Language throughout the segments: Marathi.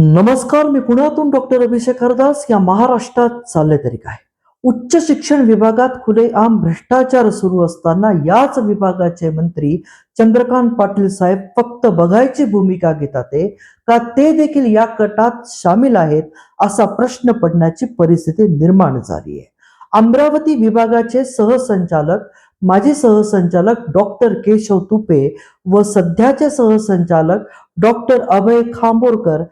नमस्कार. मी पुण्यातून डॉक्टर अभिषेक हरदास. या महाराष्ट्रात चालले तरी काय, उच्च शिक्षण विभागात खुलेआम भ्रष्टाचार सुरू असताना याच विभागाचे मंत्री चंद्रकांत पाटील साहेब फक्त बघायची भूमिका घेतात का ते देखील या कटात सामील आहेत, असा प्रश्न पडण्याची परिस्थिती निर्माण झाली आहे. अमरावती विभागाचे सहसंचालक, माजी सहसंचालक डॉक्टर केशव तुपे व सध्याचे सहसंचालक डॉक्टर अभय खांबोरकर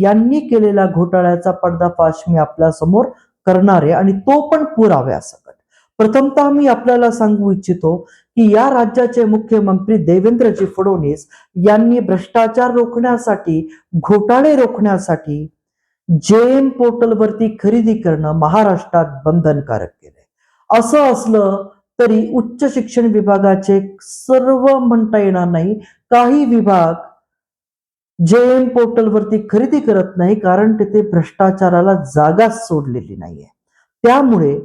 यांनी केलेल्या घोटाळ्याचा पर्दाफाश मी आपल्या समोर करणार आहे, आणि तो पण पुराव्यासकट. प्रथमतः मी आपल्याला सांगू इच्छितो की या राज्याचे मुख्यमंत्री देवेंद्रजी फडणवीस यांनी भ्रष्टाचार रोखण्यासाठी, घोटाळे रोखण्यासाठी जेएम पोर्टलवरती खरेदी करणं महाराष्ट्रात बंधनकारक केलंय. असं असलं तरी उच्च शिक्षण विभागाचे सर्व म्हणता येणार नाही, काही विभाग जेएम पोर्टलवरती खरेदी करत नाही, कारण तिथे भ्रष्टाचाराला जागाच सोडलेली नाहीये. त्यामुळे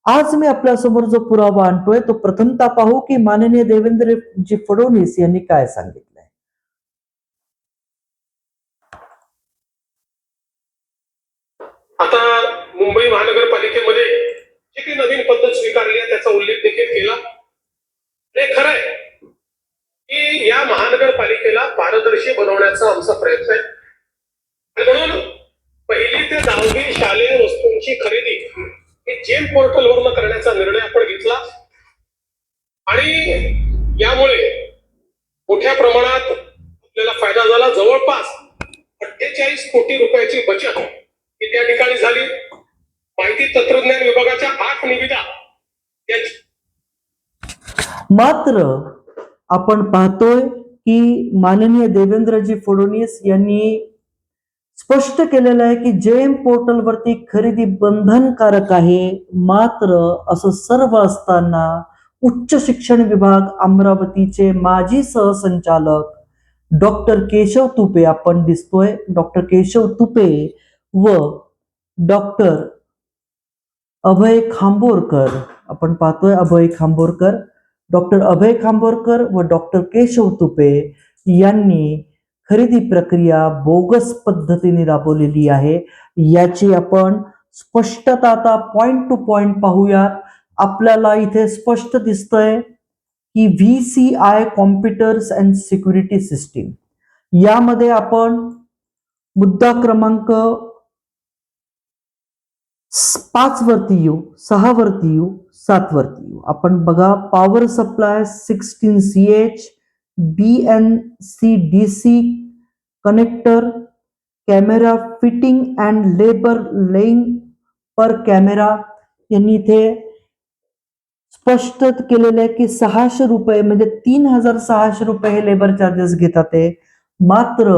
आज मी आपल्यासमोर जो पुरावा आणतोय तो प्रथमतः पाहू की माननीय देवेंद्रजी फडणवीस यांनी काय सांगितलंय. आता मुंबई महानगरपालिकेमध्ये जी काही नवीन पद्धत स्वीकारली आहे त्याचा उल्लेख देखील केला. हे खरं आहे की या महानगरपालिकेला पारदर्शी बनवण्याचा आमचा प्रयत्न आहे, म्हणून पहिली ते 10वी शालेय वस्तूंची खरेदी ही जेम पोर्टलवरून करण्याचा निर्णय आपण घेतला, आणि यामुळे मोठ्या प्रमाणात आपल्याला फायदा झाला. जवळपास 48 कोटी रुपयाची बचत ही त्या ठिकाणी झाली. माहिती तंत्रज्ञान विभागाच्या 8 निविदा मात्र आपण पाहतोय की माननीय देवेंद्रजी फडणवीस यांनी स्पष्ट केलेलं आहे की जेएम पोर्टलवरती खरेदी बंधनकारक आहे. मात्र असं सर्व असताना उच्च शिक्षण विभाग अमरावतीचे माजी सहसंचालक डॉक्टर केशव तुपे आपण दिसतोय, डॉक्टर केशव तुपे व डॉक्टर अभय खांबोरकर आपण पाहतोय, अभय खांबोरकर, डॉक्टर अभय खांबोरकर व डॉक्टर केशव तुपे यांनी खरेदी प्रक्रिया बोगस पद्धतीने राबवलेली आहे. याची आपण स्पष्टता आता पॉइंट टू पॉइंट पाहूयात. आपल्याला इथे स्पष्ट दिसतंय की VCI computers and security system, यामध्ये आपण मुद्दा क्रमांक 5 वरती येऊ, 6 वरती येऊ, 7 वरती येऊ. आपण बघा, power supply 16CH, BNCDC connector, camera fitting and labour laying per camera, यांनी इथे स्पष्ट केलेले आहे की 600 रुपये म्हणजे 3600 रुपये हे लेबर चार्जेस घेतात ते. मात्र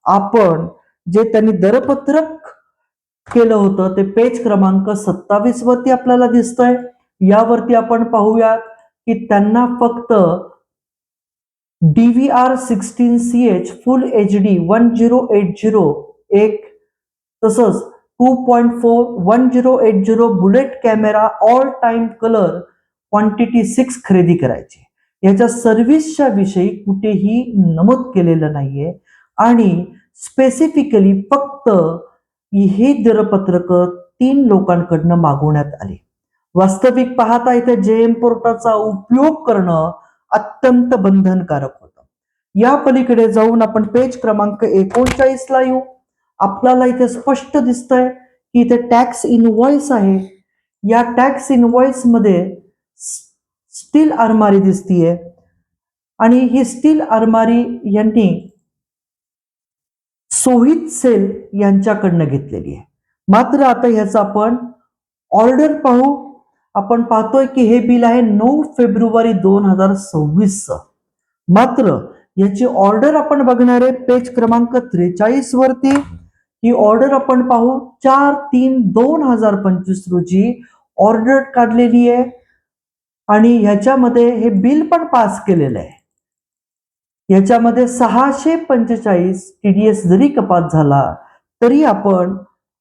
आपण जे त्यांनी दरपत्रक केलं होतं ते पेज क्रमांक 27 वरती आपल्याला दिसतंय. यावरती आपण पाहूयात की त्यांना फक्त DVR 16CH फुल HD 1080 एक, तसंच 2.4 1080 bullet camera all time colour quantity 6 खरेदी करायची. याच्या सर्व्हिसच्या विषयी कुठेही नमूद केलेलं नाहीये, आणि स्पेसिफिकली फक्त ही दरपत्रक 3 लोकांकडनं मागवण्यात आली. वास्तविक पाहता इथे जेएम पोर्टलचा उपयोग करणं अत्यंत बंधनकारक होतं. या पलीकडे जाऊन आपण पेज क्रमांक 39 ला येऊ. आपल्याला इथे स्पष्ट दिसतंय की इथे टॅक्स इनव्हॉइस आहे. या टॅक्स इनव्हॉइस मध्ये स्टील आरमारी दिसतीये, आणि ही स्टील आरमारी यांनी सोहित सेल यांच्याकडनं घेतलेली आहे. मात्र आता ह्याचा आपण ऑर्डर पाहू. आपण पाहतोय की हे बिल आहे 9 फेब्रुवारी 2026. मात्र याची ऑर्डर आपण बघणार आहे पेज क्रमांक 43 वरती. ही ऑर्डर आपण पाहू 4/3/2025 रोजी ऑर्डर काढलेली आहे, आणि ह्याच्यामध्ये हे बिल पण पास केलेलं आहे. याच्यामध्ये 645 TDS जरी कपात झाला तरी आपण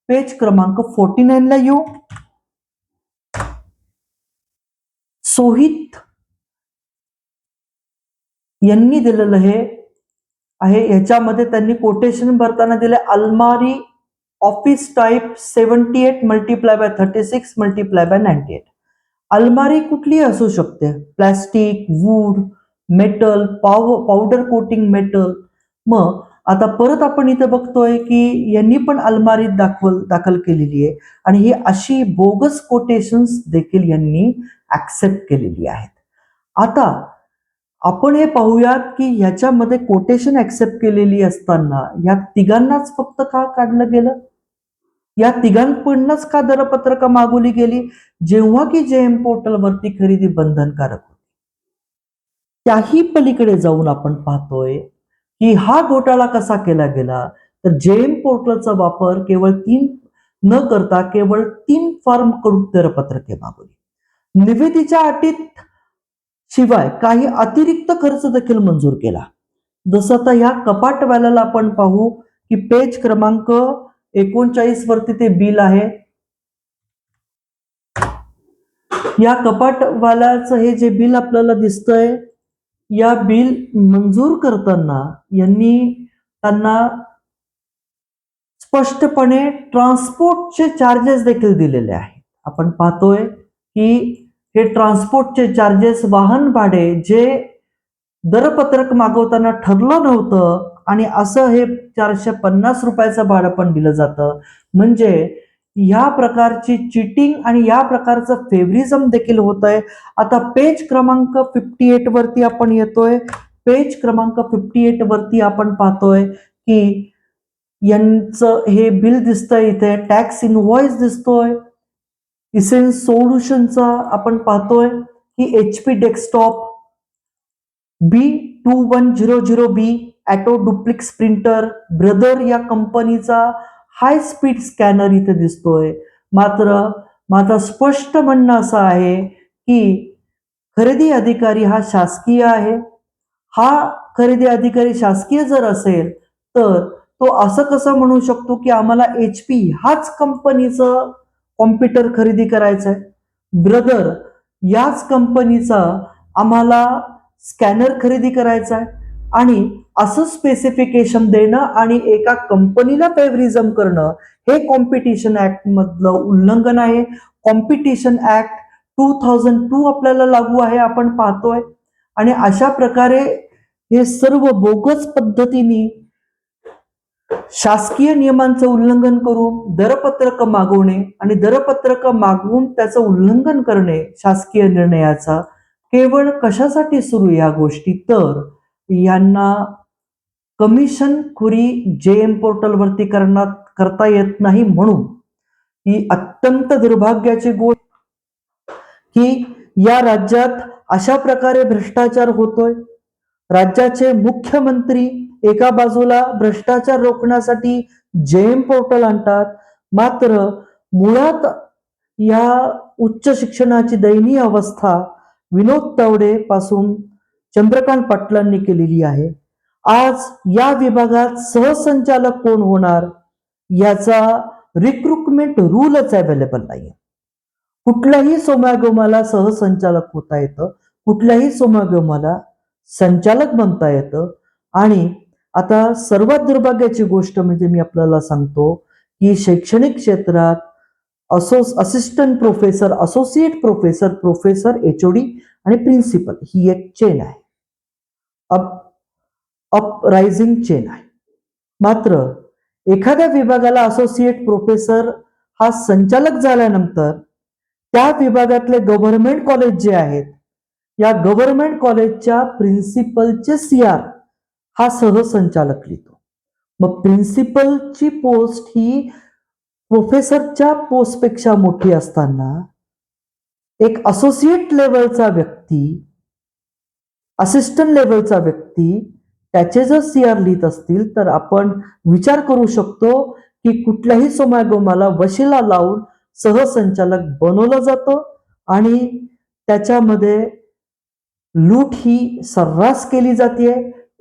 पेज क्रमांक 49 ला येऊ. सोहित यांनी दिलेलं हे आहे. ह्याच्यामध्ये त्यांनी कोटेशन भरताना दिले अलमारी office type 78 multiply by 36 multiply by 98. अलमारी कुठली असू शकते, plastic, wood, metal, powder coating metal. मग आता परत आपण इथे बघतोय की यांनी पण अलमारी दाखल केलेली आहे आणि ही अशी बोगस कोटेशन्स देखील यांनी ऍक्सेप्ट केलेली आहेत. आता आपण हे पाहूयात की ह्याच्यामध्ये कोटेशन ऍक्सेप्ट केलेली असताना या तिघांनाच फक्त का काढलं गेलं, या तिघांकडूनच का दरपत्रक मागवली गेली, जेव्हा की जेएम पोर्टलवरती खरेदी बंधनकारक होती. त्याही पलीकडे जाऊन आपण पाहतोय की हा घोटाळा कसा केला गेला, तर जेएम पोर्टलचा वापर केवळ 3 न करता केवळ 3 फर्म कडून दरपत्रके मागवली. निविदेच्या अटीत शिवाय काही अतिरिक्त खर्च देखील मंजूर केला. जसं आता ह्या कपाटवाल्याला आपण पाहू की पेज क्रमांक 39 वरती ते बिल आहे. या कपाटवाल्याचं हे जे बिल आपल्याला दिसतंय, या बिल मंजूर करताना त्यांना स्पष्टपणे ट्रान्सपोर्टचे चार्जेस देखील दिलेले आहेत. आपण पाहतोय की हे ट्रान्सपोर्टचे चार्जेस, वाहन भाडे जे दरपत्रक मागवताना ठरलं नव्हतं आणि असं हे 450 रुपयाचं भाडं पण दिलं जातं. म्हणजे या प्रकारची चिटिंग आणि या प्रकारचं फेवरिझम देखील होत आहे. आता पेज क्रमांक 58 वरती आपण येतोय. पेज क्रमांक 58 वरती आपण पाहतोय की यांचं हे बिल दिसतंय, इथे टॅक्स इनव्हॉइस दिसतोय. इसेन्स सोल्युशनचा आपण पाहतोय की HP desktop B2100B auto duplex printer, brother या कंपनीचा हाय स्पीड स्कॅनर इथे दिसतोय. मात्र माझं स्पष्ट म्हणणं असं आहे की खरेदी अधिकारी हा शासकीय आहे. हा खरेदी अधिकारी शासकीय जर असेल तर तो असं कसं म्हणू शकतो की आम्हाला HP हाच कंपनीचं कॉम्प्युटर खरेदी करायचं आहे, ब्रदर याच कंपनीचा आम्हाला स्कॅनर खरेदी करायचा आहे, आणि असं स्पेसिफिकेशन देणं आणि एका कंपनीला फेवरिझम करणं हे कॉम्पिटिशन ऍक्ट मधलं उल्लंघन आहे. कॉम्पिटिशन ऍक्ट 2002 आपल्याला लागू आहे, आपण पाहतोय. आणि अशा प्रकारे हे सर्व बोगस पद्धतीने शासकीय नियमांचं उल्लंघन करून दरपत्रक मागवणे आणि दरपत्रक मागवून त्याचं उल्लंघन करणे शासकीय निर्णयाचा केवळ कशासाठी सुरू या गोष्टी, तर यांना कमिशन खुरी जेएम पोर्टलवरती करता येत नाही. म्हणून ही अत्यंत दुर्भाग्याची गोष्ट की या राज्यात अशा प्रकारे भ्रष्टाचार होतोय. राज्याचे मुख्यमंत्री एका बाजूला भ्रष्टाचार रोखण्यासाठी जेएम पोर्टल आणतात, मात्र मुळात या उच्च शिक्षणाची दयनीय अवस्था विनोद तावडे पासून चंद्रकांत पाटलांनी केलेली आहे. आज या विभागात सहसंचालक कोण होणार याचा रिक्रुटमेंट रूलच अवेलेबल नाही. कुठल्याही सोमागोमाला सहसंचालक होता येतं, कुठल्याही सोमागोमाला संचालक बनता येतं. आणि आता सर्वात दुर्भाग्याची गोष्ट म्हणजे मी आपल्याला सांगतो की शैक्षणिक क्षेत्रात assistant professor, associate professor, professor, HOD आणि प्रिन्सिपल ही एक चेन आहे, अपरायझिंग चेन आहे. मात्र एखाद्या विभागाला असोसिएट प्रोफेसर हा संचालक झाल्यानंतर त्या विभागातले गव्हर्नमेंट कॉलेज जे आहेत, या गव्हर्नमेंट कॉलेजच्या प्रिन्सिपलचे CR हा सहसंचालक लिहितो. मग प्रिन्सिपलची पोस्ट ही प्रोफेसरच्या पोस्टपेक्षा मोठी असताना एक असोसिएट लेवलचा व्यक्ती, असिस्टंट लेवलचा व्यक्ती त्याचे जर CR लिहित असतील तर आपण विचार करू शकतो की कुठल्याही सोमागोमाला वशिला लावून सहसंचालक बनवलं जातं आणि त्याच्यामध्ये लूट ही सर्रास केली जाते.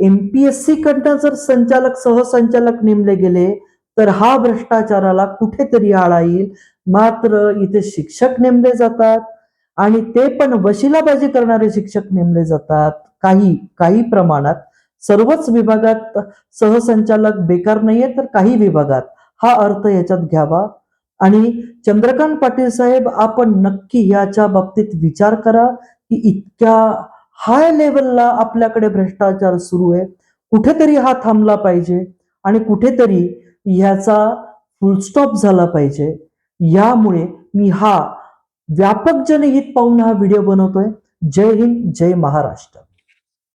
MPSC कडनं जर सहसंचालक नेमले गेले तर हा भ्रष्टाचाराला कुठेतरी आळा येईल. मात्र इथे शिक्षक नेमले जातात आणि ते पण वशिलाबाजी करणारे शिक्षक नेमले जातात काही प्रमाणात. सर्वच विभागात सहसंचालक बेकार नाहीये, तर काही विभागात हा अर्थ याच्यात घ्यावा. आणि चंद्रकांत पाटील साहेब, आपण नक्की याच्या बाबतीत विचार करा की इतक्या हाय लेवलला आपल्याकडे भ्रष्टाचार सुरू आहे. कुठेतरी हा थांबला पाहिजे आणि कुठेतरी ह्याचा फुलस्टॉप झाला पाहिजे. यामुळे मी हा व्यापक जनहित पाहून हा व्हिडिओ बनवतोय. जय हिंद, जय महाराष्ट्र.